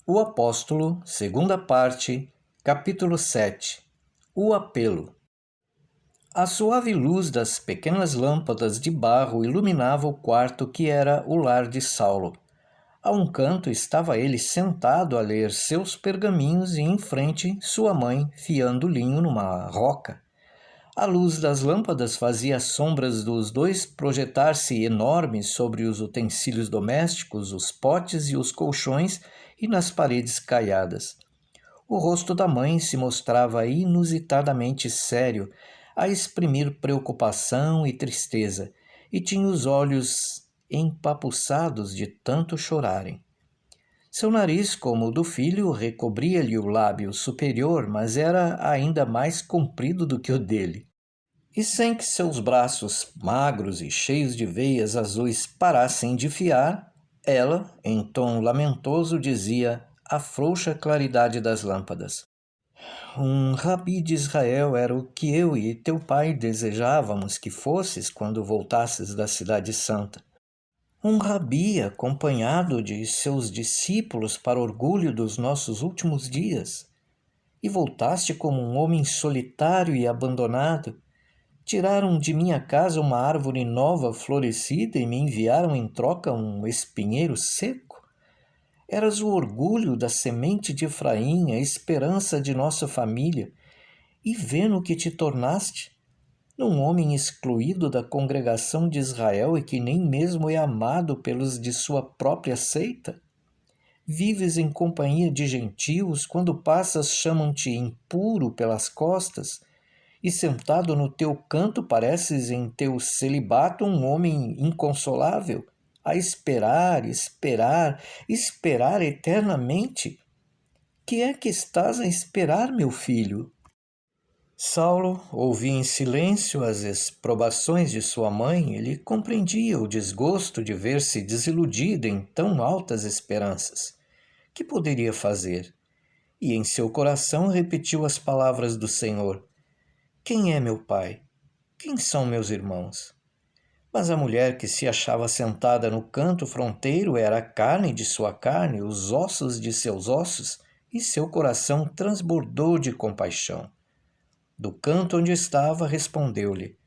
O Apóstolo, segunda parte, capítulo 7. O apelo. A suave luz das pequenas lâmpadas de barro iluminava o quarto que era o lar de Saulo. A um canto estava ele sentado a ler seus pergaminhos e em frente sua mãe fiando linho numa roca. A luz das lâmpadas fazia as sombras dos dois projetar-se enormes sobre os utensílios domésticos, os potes e os colchões e nas paredes caiadas. O rosto da mãe se mostrava inusitadamente sério, a exprimir preocupação e tristeza, e tinha os olhos empapuçados de tanto chorarem. Seu nariz, como o do filho, recobria-lhe o lábio superior, mas era ainda mais comprido do que o dele. E sem que seus braços, magros e cheios de veias azuis, parassem de fiar, ela, em tom lamentoso, dizia a frouxa claridade das lâmpadas: Um rabi de Israel era o que eu e teu pai desejávamos que fosses quando voltasses da Cidade Santa. Um rabi acompanhado de seus discípulos para orgulho dos nossos últimos dias. E voltaste como um homem solitário e abandonado. Tiraram de minha casa uma árvore nova florescida e me enviaram em troca um espinheiro seco. Eras o orgulho da semente de Efraim, a esperança de nossa família, e vê no que te tornaste, num homem excluído da congregação de Israel e que nem mesmo é amado pelos de sua própria seita. Vives em companhia de gentios, quando passas chamam-te impuro pelas costas, e sentado no teu canto pareces em teu celibato um homem inconsolável, a esperar, esperar, esperar eternamente. Que é que estás a esperar, meu filho? Saulo ouvia em silêncio as exprobações de sua mãe. Ele compreendia o desgosto de ver-se desiludido em tão altas esperanças. Que poderia fazer? E em seu coração repetiu as palavras do Senhor: Quem é meu pai? Quem são meus irmãos? Mas a mulher que se achava sentada no canto fronteiro era a carne de sua carne, os ossos de seus ossos, e seu coração transbordou de compaixão. Do canto onde estava, respondeu-lhe: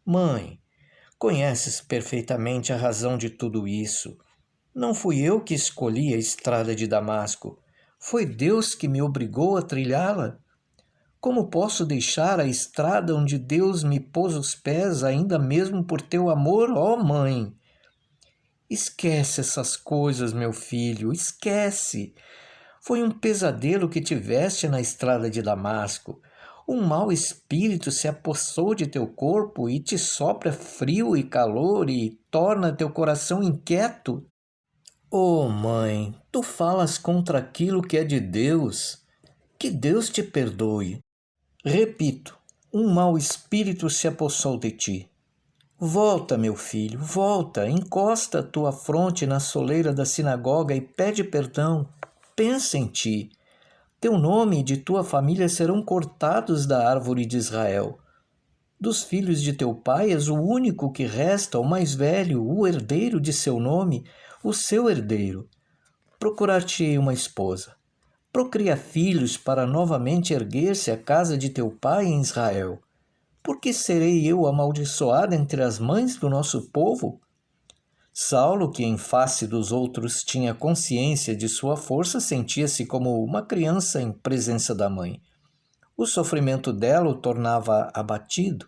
Mãe, conheces perfeitamente a razão de tudo isso. Não fui eu que escolhi a estrada de Damasco. Foi Deus que me obrigou a trilhá-la. Como posso deixar a estrada onde Deus me pôs os pés, ainda mesmo por teu amor, ó mãe? Esquece essas coisas, meu filho, esquece. Foi um pesadelo que tiveste na estrada de Damasco. Um mau espírito se apossou de teu corpo e te sopra frio e calor e torna teu coração inquieto. Oh, mãe, tu falas contra aquilo que é de Deus. Que Deus te perdoe. Repito, um mau espírito se apossou de ti. Volta, meu filho, volta, encosta a tua fronte na soleira da sinagoga e pede perdão. Pensa em ti. Teu nome e de tua família serão cortados da árvore de Israel. Dos filhos de teu pai és o único que resta, o mais velho, o herdeiro de seu nome, o seu herdeiro. Procurar-te-ei uma esposa. Procria filhos para novamente erguer-se a casa de teu pai em Israel. Por que serei eu amaldiçoada entre as mães do nosso povo? Saulo, que em face dos outros tinha consciência de sua força, sentia-se como uma criança em presença da mãe. O sofrimento dela o tornava abatido.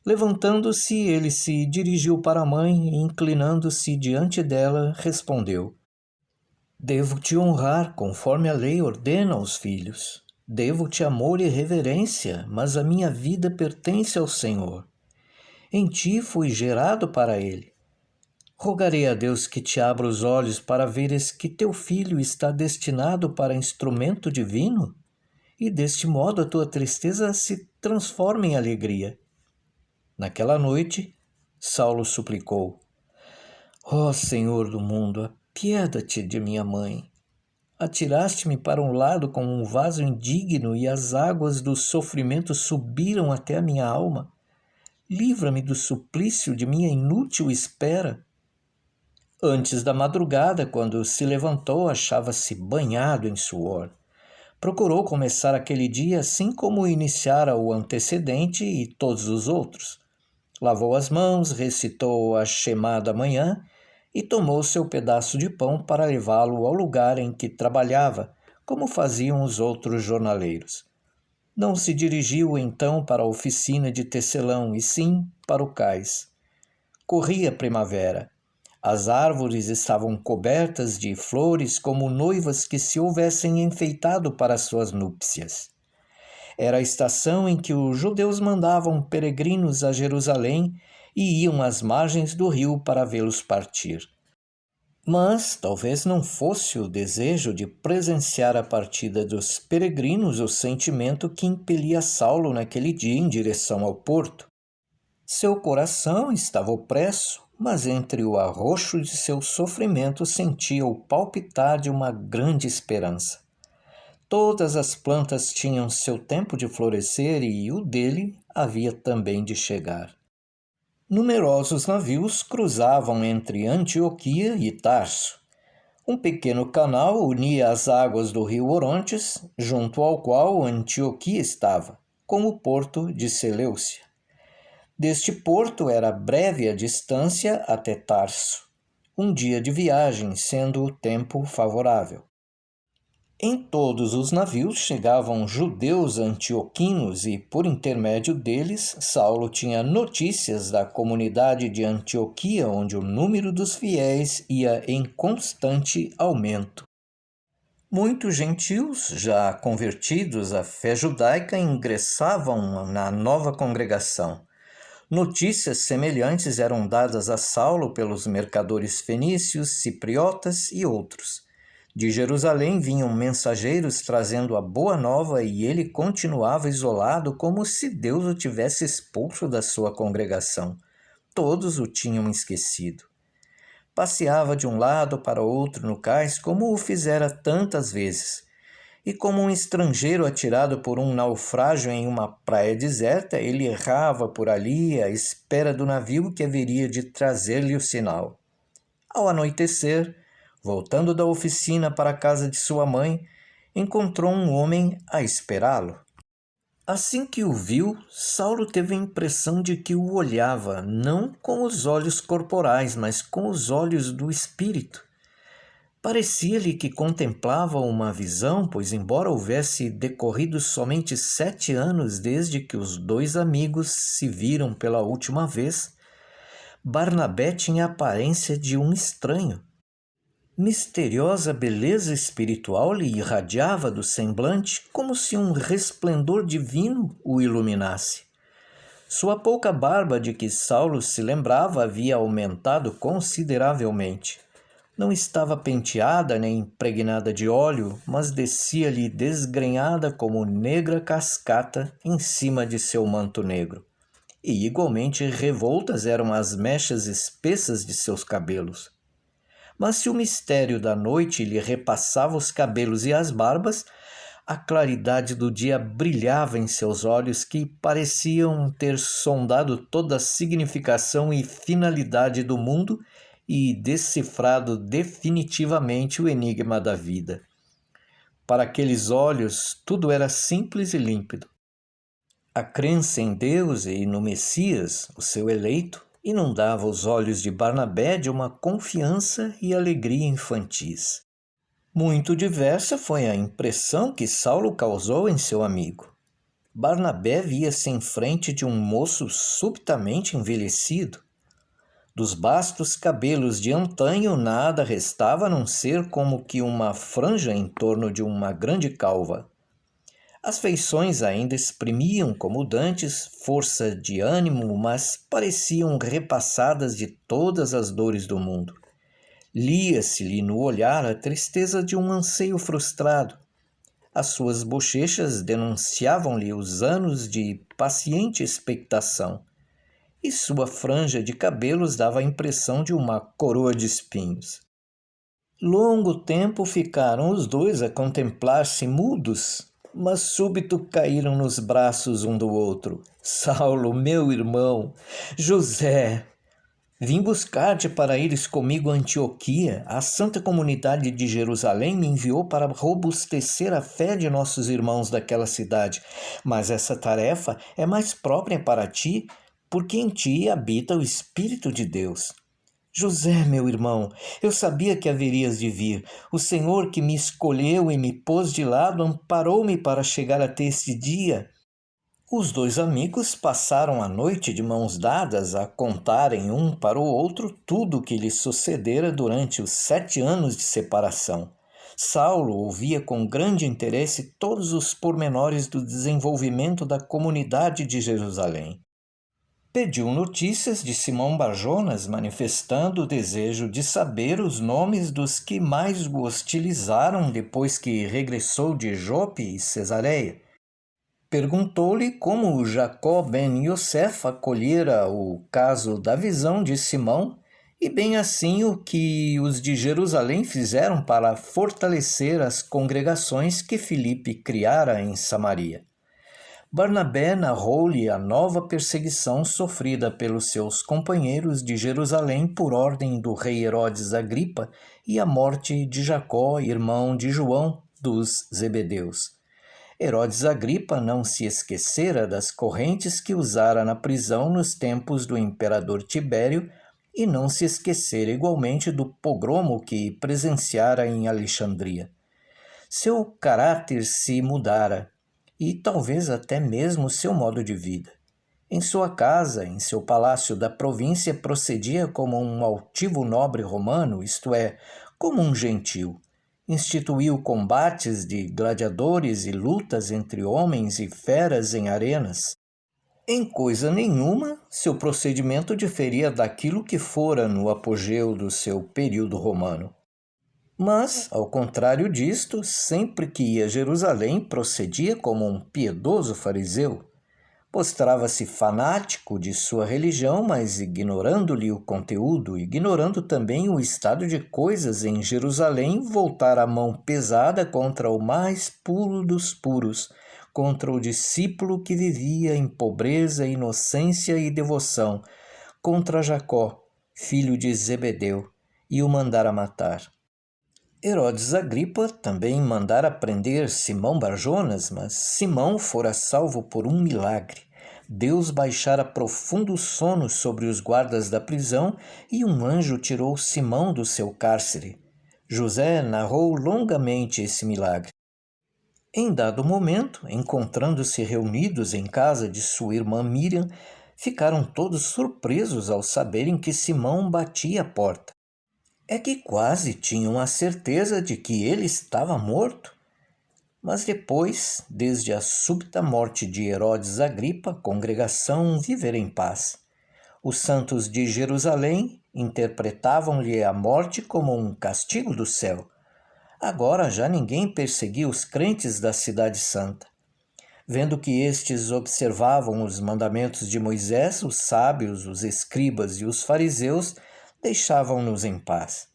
Levantando-se, ele se dirigiu para a mãe e, inclinando-se diante dela, respondeu: Devo-te honrar conforme a lei ordena aos filhos. Devo-te amor e reverência, mas a minha vida pertence ao Senhor. Em ti fui gerado para ele. Rogarei a Deus que te abra os olhos para veres que teu filho está destinado para instrumento divino, e deste modo a tua tristeza se transforma em alegria. Naquela noite, Saulo suplicou: Ó Senhor do mundo, apieda-te de minha mãe. Atiraste-me para um lado como um vaso indigno e as águas do sofrimento subiram até a minha alma. Livra-me do suplício de minha inútil espera. Antes da madrugada, quando se levantou, achava-se banhado em suor. Procurou começar aquele dia assim como iniciara o antecedente e todos os outros. Lavou as mãos, recitou a Shema da manhã e tomou seu pedaço de pão para levá-lo ao lugar em que trabalhava, como faziam os outros jornaleiros. Não se dirigiu então para a oficina de tecelão, e sim para o cais. Corria a primavera. As árvores estavam cobertas de flores como noivas que se houvessem enfeitado para suas núpcias. Era a estação em que os judeus mandavam peregrinos a Jerusalém e iam às margens do rio para vê-los partir. Mas talvez não fosse o desejo de presenciar a partida dos peregrinos o sentimento que impelia Saulo naquele dia em direção ao porto. Seu coração estava opresso, mas entre o arroxo de seu sofrimento sentia o palpitar de uma grande esperança. Todas as plantas tinham seu tempo de florescer e o dele havia também de chegar. Numerosos navios cruzavam entre Antioquia e Tarso. Um pequeno canal unia as águas do rio Orontes, junto ao qual Antioquia estava, com o porto de Seleucia. Deste porto era breve a distância até Tarso, um dia de viagem, sendo o tempo favorável. Em todos os navios chegavam judeus antioquinos e, por intermédio deles, Saulo tinha notícias da comunidade de Antioquia, onde o número dos fiéis ia em constante aumento. Muitos gentios, já convertidos à fé judaica, ingressavam na nova congregação. Notícias semelhantes eram dadas a Saulo pelos mercadores fenícios, cipriotas e outros. De Jerusalém vinham mensageiros trazendo a boa nova e ele continuava isolado como se Deus o tivesse expulso da sua congregação. Todos o tinham esquecido. Passeava de um lado para outro no cais como o fizera tantas vezes. E como um estrangeiro atirado por um naufrágio em uma praia deserta, ele errava por ali à espera do navio que haveria de trazer-lhe o sinal. Ao anoitecer, voltando da oficina para a casa de sua mãe, encontrou um homem a esperá-lo. Assim que o viu, Saulo teve a impressão de que o olhava, não com os olhos corporais, mas com os olhos do espírito. Parecia-lhe que contemplava uma visão, pois embora houvesse decorrido somente 7 anos desde que os dois amigos se viram pela última vez, Barnabé tinha a aparência de um estranho. Misteriosa beleza espiritual lhe irradiava do semblante, como se um resplendor divino o iluminasse. Sua pouca barba, de que Saulo se lembrava, havia aumentado consideravelmente. Não estava penteada nem impregnada de óleo, mas descia-lhe desgrenhada como negra cascata em cima de seu manto negro. E igualmente revoltas eram as mechas espessas de seus cabelos. Mas se o mistério da noite lhe repassava os cabelos e as barbas, a claridade do dia brilhava em seus olhos que pareciam ter sondado toda a significação e finalidade do mundo e decifrado definitivamente o enigma da vida. Para aqueles olhos, tudo era simples e límpido. A crença em Deus e no Messias, o seu eleito, inundava os olhos de Barnabé de uma confiança e alegria infantis. Muito diversa foi a impressão que Saulo causou em seu amigo. Barnabé via-se em frente de um moço subitamente envelhecido. Dos bastos cabelos de antanho nada restava a não ser como que uma franja em torno de uma grande calva. As feições ainda exprimiam, como dantes, força de ânimo, mas pareciam repassadas de todas as dores do mundo. Lia-se-lhe no olhar a tristeza de um anseio frustrado. As suas bochechas denunciavam-lhe os anos de paciente expectação, e sua franja de cabelos dava a impressão de uma coroa de espinhos. Longo tempo ficaram os dois a contemplar-se mudos, mas súbito caíram nos braços um do outro. Saulo, meu irmão, José! Vim buscar-te para ires comigo a Antioquia. A santa comunidade de Jerusalém me enviou para robustecer a fé de nossos irmãos daquela cidade. Mas essa tarefa é mais própria para ti, porque em ti habita o Espírito de Deus. José, meu irmão, eu sabia que haverias de vir. O Senhor que me escolheu e me pôs de lado amparou-me para chegar até este dia. Os dois amigos passaram a noite de mãos dadas a contarem um para o outro tudo o que lhes sucedera durante os 7 anos de separação. Saulo ouvia com grande interesse todos os pormenores do desenvolvimento da comunidade de Jerusalém. Pediu notícias de Simão Barjonas, manifestando o desejo de saber os nomes dos que mais o hostilizaram depois que regressou de Jope e Cesareia. Perguntou-lhe como Jacó ben Yosef acolhera o caso da visão de Simão e bem assim o que os de Jerusalém fizeram para fortalecer as congregações que Filipe criara em Samaria. Barnabé narrou-lhe a nova perseguição sofrida pelos seus companheiros de Jerusalém por ordem do rei Herodes Agripa e a morte de Jacó, irmão de João, dos Zebedeus. Herodes Agripa não se esquecera das correntes que usara na prisão nos tempos do imperador Tibério e não se esquecera igualmente do pogromo que presenciara em Alexandria. Seu caráter se mudara e talvez até mesmo seu modo de vida. Em sua casa, em seu palácio da província, procedia como um altivo nobre romano, isto é, como um gentil. Instituiu combates de gladiadores e lutas entre homens e feras em arenas. Em coisa nenhuma, seu procedimento diferia daquilo que fora no apogeu do seu período romano. Mas, ao contrário disto, sempre que ia a Jerusalém, procedia como um piedoso fariseu. Mostrava-se fanático de sua religião, mas ignorando-lhe o conteúdo, ignorando também o estado de coisas em Jerusalém, voltara a mão pesada contra o mais puro dos puros, contra o discípulo que vivia em pobreza, inocência e devoção, contra Jacó, filho de Zebedeu, e o mandara matar. Herodes Agripa também mandara prender Simão Barjonas, mas Simão fora salvo por um milagre. Deus baixara profundo sono sobre os guardas da prisão e um anjo tirou Simão do seu cárcere. José narrou longamente esse milagre. Em dado momento, encontrando-se reunidos em casa de sua irmã Miriam, ficaram todos surpresos ao saberem que Simão batia a porta. É que quase tinham a certeza de que ele estava morto. Mas depois, desde a súbita morte de Herodes Agripa, a congregação vivera em paz. Os santos de Jerusalém interpretavam-lhe a morte como um castigo do céu. Agora já ninguém perseguia os crentes da cidade santa. Vendo que estes observavam os mandamentos de Moisés, os sábios, os escribas e os fariseus deixavam-nos em paz.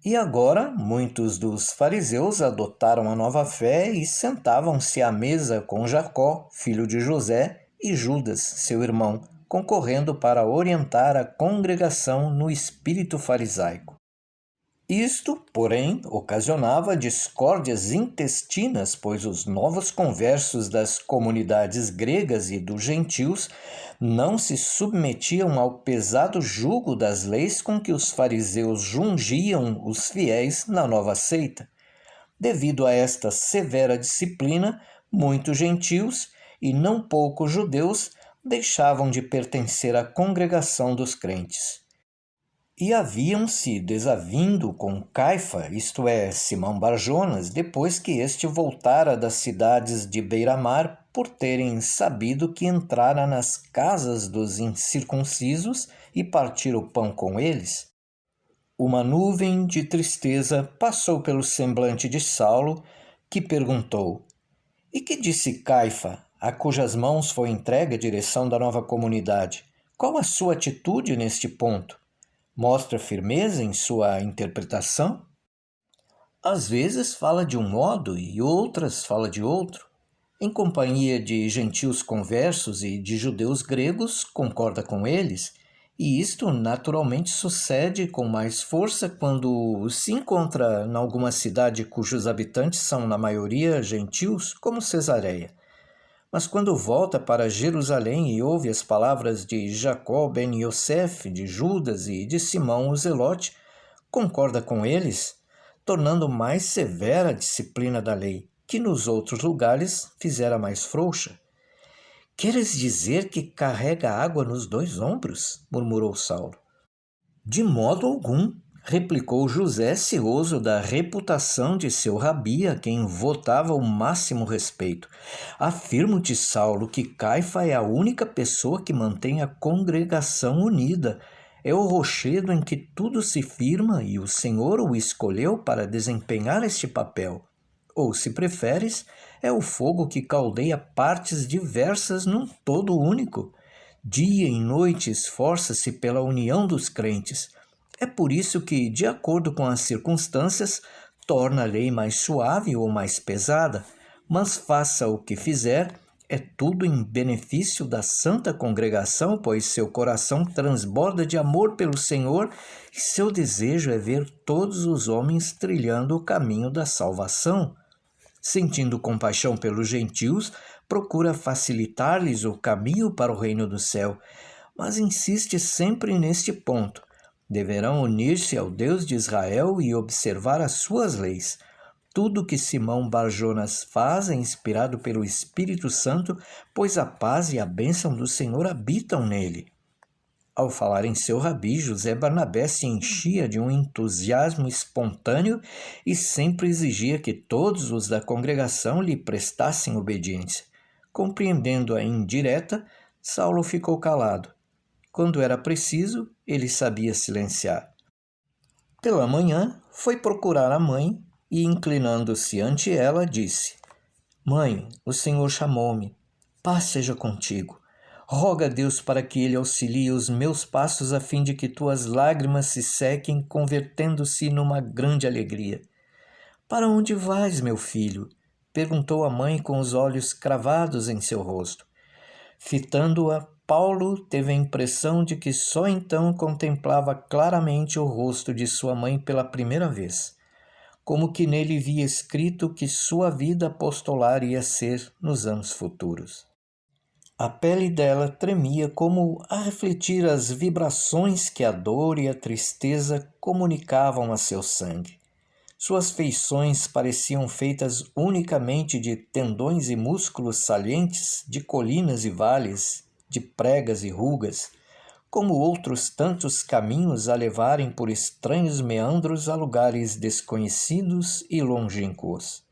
E agora, muitos dos fariseus adotaram a nova fé e sentavam-se à mesa com Jacó, filho de José, e Judas, seu irmão, concorrendo para orientar a congregação no espírito farisaico. Isto, porém, ocasionava discórdias intestinas, pois os novos conversos das comunidades gregas e dos gentios não se submetiam ao pesado jugo das leis com que os fariseus jungiam os fiéis na nova seita. Devido a esta severa disciplina, muitos gentios e não poucos judeus deixavam de pertencer à congregação dos crentes. E haviam-se desavindo com Caifa, isto é, Simão Barjonas, depois que este voltara das cidades de beira-mar por terem sabido que entrara nas casas dos incircuncisos e partira o pão com eles. Uma nuvem de tristeza passou pelo semblante de Saulo, que perguntou: "E que disse Caifa, a cujas mãos foi entregue a direção da nova comunidade? Qual a sua atitude neste ponto? Mostra firmeza em sua interpretação? Às vezes fala de um modo e outras fala de outro. Em companhia de gentios conversos e de judeus gregos, concorda com eles, E isto naturalmente sucede com mais força quando se encontra em alguma cidade cujos habitantes são, na maioria, gentios, como Cesareia. Mas quando volta para Jerusalém e ouve as palavras de Jacó ben Yosef, de Judas e de Simão o Zelote, concorda com eles, tornando mais severa a disciplina da lei, que nos outros lugares fizera mais frouxa. Queres dizer que carrega água nos 2 ombros? Murmurou Saulo. De modo algum, replicou José, ciroso da reputação de seu rabi, a quem votava o máximo respeito. Afirmo-te, Saulo, que Caifa é a única pessoa que mantém a congregação unida. É o rochedo em que tudo se firma e o Senhor o escolheu para desempenhar este papel. Ou, se preferes, é o fogo que caldeia partes diversas num todo único. Dia e noite esforça-se pela união dos crentes. É por isso que, de acordo com as circunstâncias, torna a lei mais suave ou mais pesada, mas faça o que fizer, é tudo em benefício da santa congregação, pois seu coração transborda de amor pelo Senhor e seu desejo é ver todos os homens trilhando o caminho da salvação. Sentindo compaixão pelos gentios, procura facilitar-lhes o caminho para o reino do céu, mas insiste sempre neste ponto. Deverão unir-se ao Deus de Israel e observar as suas leis. Tudo que Simão Bar-Jonas faz é inspirado pelo Espírito Santo, pois a paz e a bênção do Senhor habitam nele. Ao falar em seu rabi, José Barnabé se enchia de um entusiasmo espontâneo e sempre exigia que todos os da congregação lhe prestassem obediência. Compreendendo a indireta, Saulo ficou calado. Quando era preciso, ele sabia silenciar. Pela manhã, foi procurar a mãe e, inclinando-se ante ela, disse: Mãe, o Senhor chamou-me. Paz seja contigo. Roga a Deus para que Ele auxilie os meus passos a fim de que tuas lágrimas se sequem, convertendo-se numa grande alegria. Para onde vais, meu filho? Perguntou a mãe com os olhos cravados em seu rosto. Fitando-a, Paulo teve a impressão de que só então contemplava claramente o rosto de sua mãe pela primeira vez, como que nele via escrito que sua vida apostolar ia ser nos anos futuros. A pele dela tremia como a refletir as vibrações que a dor e a tristeza comunicavam a seu sangue. Suas feições pareciam feitas unicamente de tendões e músculos salientes, de colinas e vales, de pregas e rugas, como outros tantos caminhos a levarem por estranhos meandros a lugares desconhecidos e longínquos.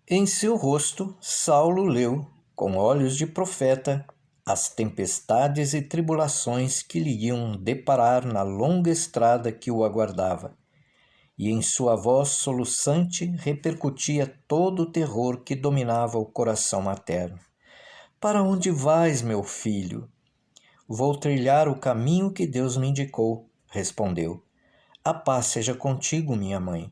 Em seu rosto, Saulo leu, com olhos de profeta, as tempestades e tribulações que lhe iam deparar na longa estrada que o aguardava, e em sua voz soluçante repercutia todo o terror que dominava o coração materno. Para onde vais, meu filho? Vou trilhar o caminho que Deus me indicou, respondeu. A paz seja contigo, minha mãe.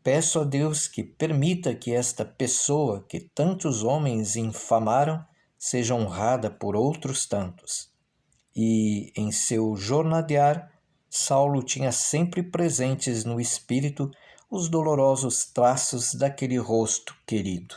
Peço a Deus que permita que esta pessoa que tantos homens infamaram seja honrada por outros tantos. E, em seu jornadear, Saulo tinha sempre presentes no espírito os dolorosos traços daquele rosto querido.